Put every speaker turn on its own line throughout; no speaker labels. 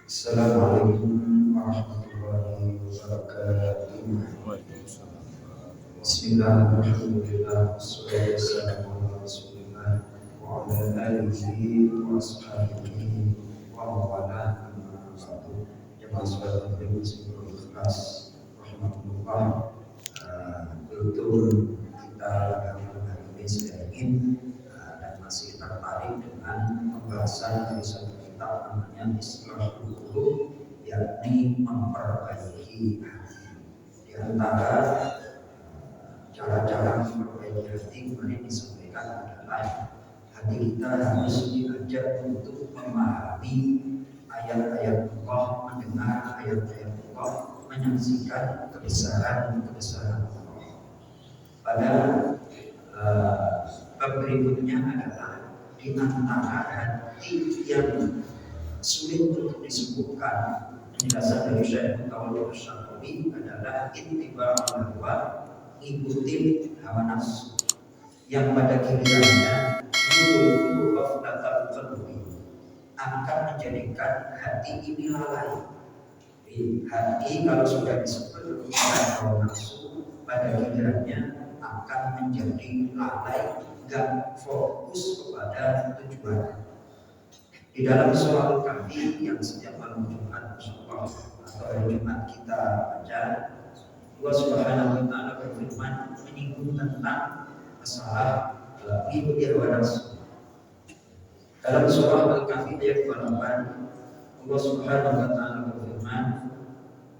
Assalamualaikum warahmatullahi wabarakatuh. Bismillahirrahmanirrahim. Wassalatu wassalamu ala Rasulillah wa ala alihi wa ashabihi wa mawala. Jemaah salat muslim ikhlas rahmatullah. Betul kita hari ini sedang dan masih tertarik dengan pembahasan dari satu kitab namanya Islahul Qulub, yakni memperbaiki hati. Di antara cara-cara memperbaiki hati kemarin disampaikan adalah hati kita harus diajak untuk memahami ayat-ayat Allah, mendengar ayat-ayat Allah, menyaksikan kebesaran-kebesaran Allah. Pada bab berikutnya adalah di antara hati yang sulit untuk disembuhkan. Penjelasan dari Syekh Mutawalli Asy-Syatibi adalah ittiba'ul hawa, ikuti hawa nafsu yang pada gilirannya yuridu ghaflatal qalbi, akan menjadikan hati ini lalai. Hati kalau sudah disebut hawa nafsu, pada gilirannya akan menjadi lalai, gak fokus kepada tujuan. Di dalam surah Al-Kahfi yang setiap malam Jumat insyaallah atau hari Jumat kita baca, Allah Subhanahu wa taala berfirman menyinggung tentang masalah mengikuti hawa nafsu. Dalam surah Al-Kahfi ayat 28, Allah Subhanahu wa taala berfirman,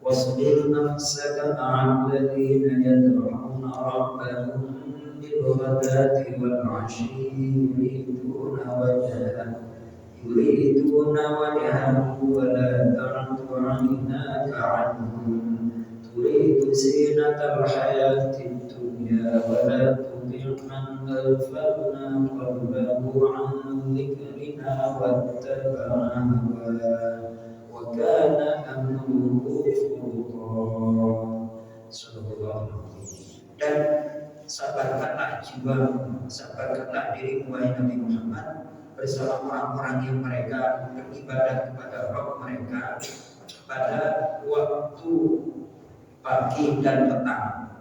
wasbir nafsaka ma'al ladzina yad'una rabbahum bil ghadati wal 'ashyi yuriduna wajhahu wa la ta'du 'aynaka 'anhum turidu zinatal hayatid dunya wa la tuti' man aghfalna qalbahu 'an dhikrina wattaba'a hawahu wa kana amruhu furqa. Dan sabarkanlah jiwamu, sabarkanlah dirimu wahai Nabi Muhammad bersama orang-orang yang mereka beribadah kepada Rabb mereka pada waktu pagi dan petang.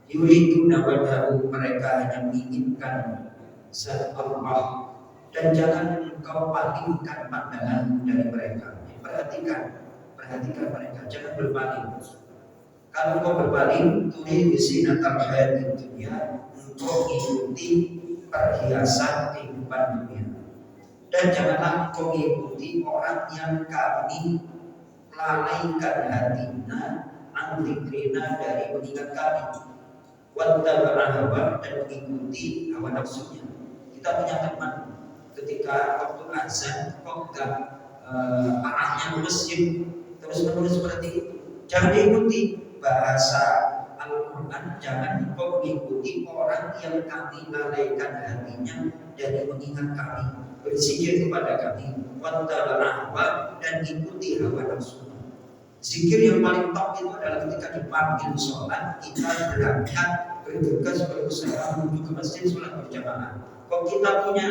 Yuriduna wajhahu, mereka hanya menginginkan zat Allah, dan jangan engkau palingkan pandangan dari mereka. Perhatikan mereka, jangan berpaling. Kalau engkau berpaling, turidu zinatal hayatid dunya, engkau ikuti perhiasan kehidupan dunia. Dan janganlah engkau mengikuti orang yang kami lalaikan hatinya an dzikrina, dari mengingat kami, wattaba'a hawa, dan mengikuti hawa nafsunya. Kita punya teman ketika waktu azan kok enggak arahnya ke masjid terus menerus seperti itu, jangan diikuti. Bahasa Al-Quran, jangan engkau mengikuti orang yang kami lalaikan hatinya dari mengingat kami, berzikir kepada kami, wattaba'a hawa, dan ikuti hawa nafsu. Zikir yang paling top itu adalah ketika dipanggil sholat, kita berangkat bergegas berusaha menuju ke masjid sholat berjamaah. Kok kita punya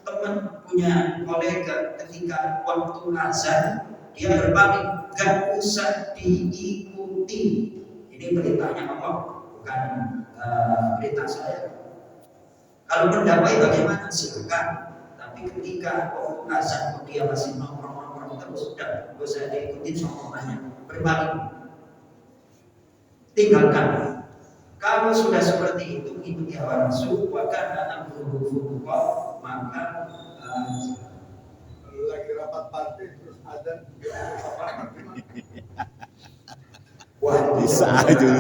teman, punya kolega, ketika waktu azan dia berpaling, gak usah diikuti. Ini perintahnya Allah, bukan perintah saya. Kalau mendamai bagaimana silakan, tapi ketika waktu azan dia masih nongkrong terus, sudah gak usah diikuti nongkrongannya, berpaling, tinggalkan. Kalau sudah seperti itu ikuti hawa nafsu, wakana amruhu furqa, maka
lagi rapat partai terus ada
wah
bisa aja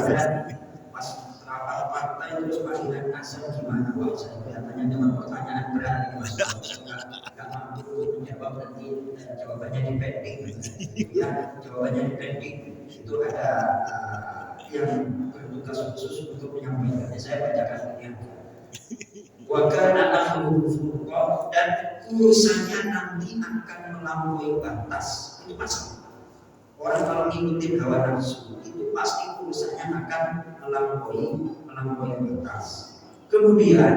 pas rapat partai terus panggilan asal gimana? Wah, saya kelihatannya dengan pertanyaan berat, nggak mampu menjawab, nanti jawabannya dipending. Ya, jawabannya dipending. Itu ada yang bertugas khusus untuk menyampaikannya. Saya bacakan ini. Wa kana amruhu furqa, dan urusannya nanti akan melampaui batas. Itu pasti. Orang kalau ngikutin hawa nafsu itu pasti urusannya akan melampaui batas. Kemudian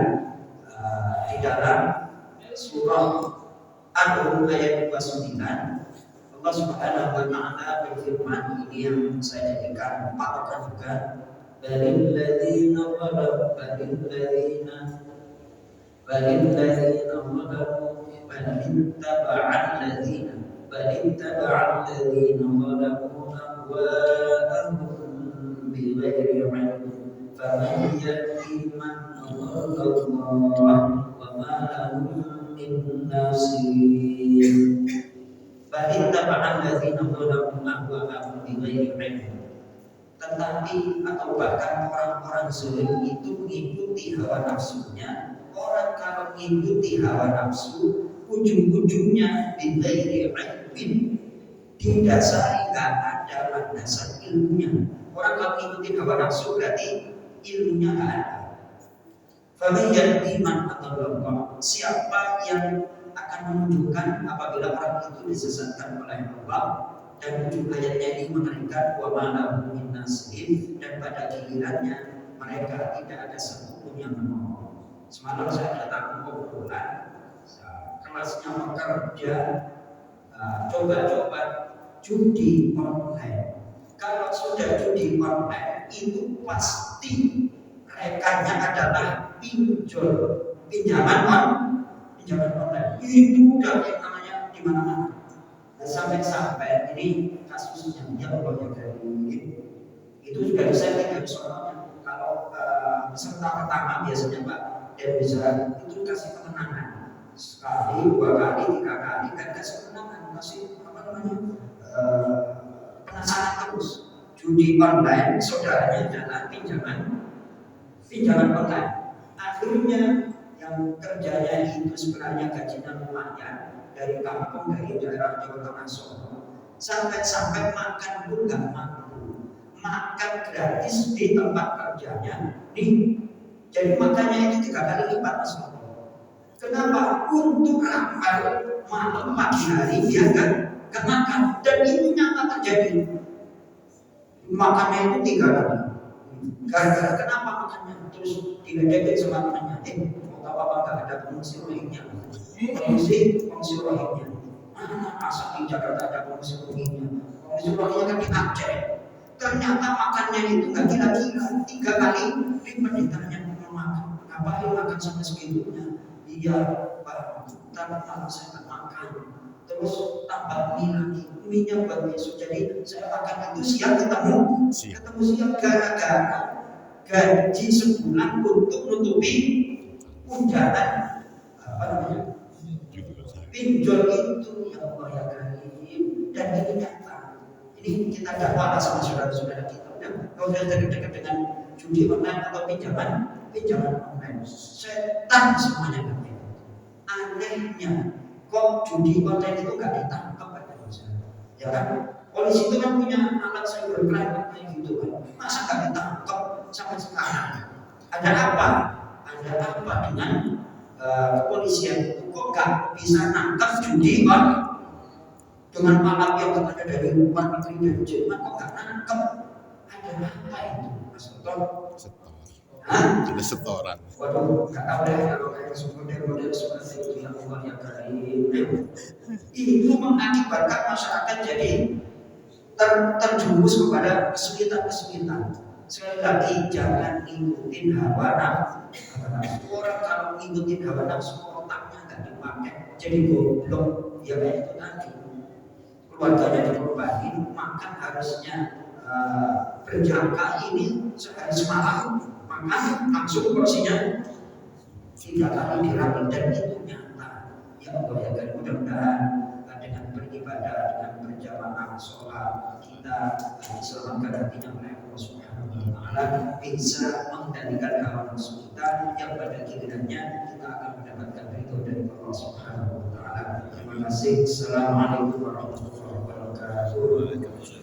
di dalam surah An-Nur ayat 29, Allah Subhanahu wa taala berfirman, ini yang saya jadikan patokan juga, balil ladzina zalamu balittaba'al ladzina zalamu ahwa'ahum bighairi 'ilm faman yahdi man adalla Allah wa ma lahum min nasirin. Balittaba'al ladzina zalamu ahwa'ahum bighairi 'ilm, tetapi atau bahkan orang-orang zalim itu mengikuti hawa nafsunya. Orang kalau mengikuti hawa nafsu, ujung-ujungnya bighairi 'ilmin, didasari nggak ada landasan ilmunya. Orang kalau mengikuti hawa nafsu berarti ilmunya nggak ada. Faman yahdi man adalla, siapa yang akan menunjukkan apabila orang itu disesatkan oleh Allah. Dan ujung ayatnya ini menerangkan wa ma lahum min nasirin, dan pada gilirannya mereka tidak ada satupun yang menolong. Semalam saya datang ke obrolan, kelasnya bekerja, coba-coba judi online. Kalau sudah judi online itu pasti rekannya adalah pinjaman online. Itu udah yang namanya di mana-mana. Sampai-sampai ini kasusnya ya Allah ya Karim, itu sudah disetting soalnya. Kalau peserta pertama biasanya Pak dan bisa itu kasih kemenangan sekali, 2 kali, 3 kali, kan kasih kemenangan, kasih penasaran terus. Judi online saudaranya adalah pinjaman online. Akhirnya yang kerjanya itu sebenarnya gajinya lumayan, dari kampung, dari daerah Jawa Tengah Solo, sampai makan pun nggak mampu, makan gratis di tempat kerjanya nih. Jadi makannya itu 3 kali lipat Mas. Kenapa? Untuk ramal malam pagi hari dia nggak makan, dan itu nyata terjadi. Makannya itu 3 kali. Gara-gara kenapa makannya? Terus diledekin sama temannya, mau tahu apa nggak ada pengungsi rohingya? Pengungsi rohingya. Mana masa di Jakarta ada pengungsi rohingya? Pengungsi rohingya kan di Aceh. Ternyata makannya itu nggak kira-kira 3 kali lipat ditanya mau makan. Ngapain makan sampai segitunya? Iya Pak, tapi saya nggak makan. Terus tambah mie lagi, mie-nya buat besok. Jadi saya makan itu siang ketemu siang, gara-gara gaji sebulan untuk menutupi tunjangan pinjol itu yang Allah ya Karim. Dan ini nyata. Ini kita dakwah sama saudara-saudara kita. Kalau sudah dekat-dekat dengan judi online atau pinjaman online, setan semuanya kan. Anehnya kok judi online itu nggak ditangkap pada Indonesia, ya kan? Polisi itu kan punya alat cybercrime kayak gitu kan, masa nggak ditangkap sampai sekarang? Ada apa dengan kepolisian itu kok nggak bisa nangkap judi kan? Dengan alat yang ada dari luar negeri, dari Jerman, kok nggak nangkap? Ada apa itu, Mas Tonton?
Ada setoran.
Waduh, nggak tahu deh kalau kayak model-model seperti itu yang Allah yang Karim. Itu mengakibatkan masyarakat jadi terjumus kepada kesulitan. Sekali lagi, jangan ngikutin hawa nafsu. Orang kalau ngikutin hawa nafsu, otaknya nggak dipakai, jadi goblok. Ya kayak itu tadi, keluarganya dikorbanin, makan harusnya berjangka ini sehari semalam, makan langsung porsinya 3 kali dirapi, dan itu nyata. Ya Allah ya kan, mudah-mudahan dengan beribadah, dengan berjamaah sholat, kita diselamatkan hatinya oleh Allah Subhanahu wa taala, bisa mengendalikan hawa nafsu kita, yang pada gilirannya kita akan mendapatkan ridho dari Allah Subhanahu wa taala. Terima kasih. Assalamualaikum warahmatullahi wabarakatuh.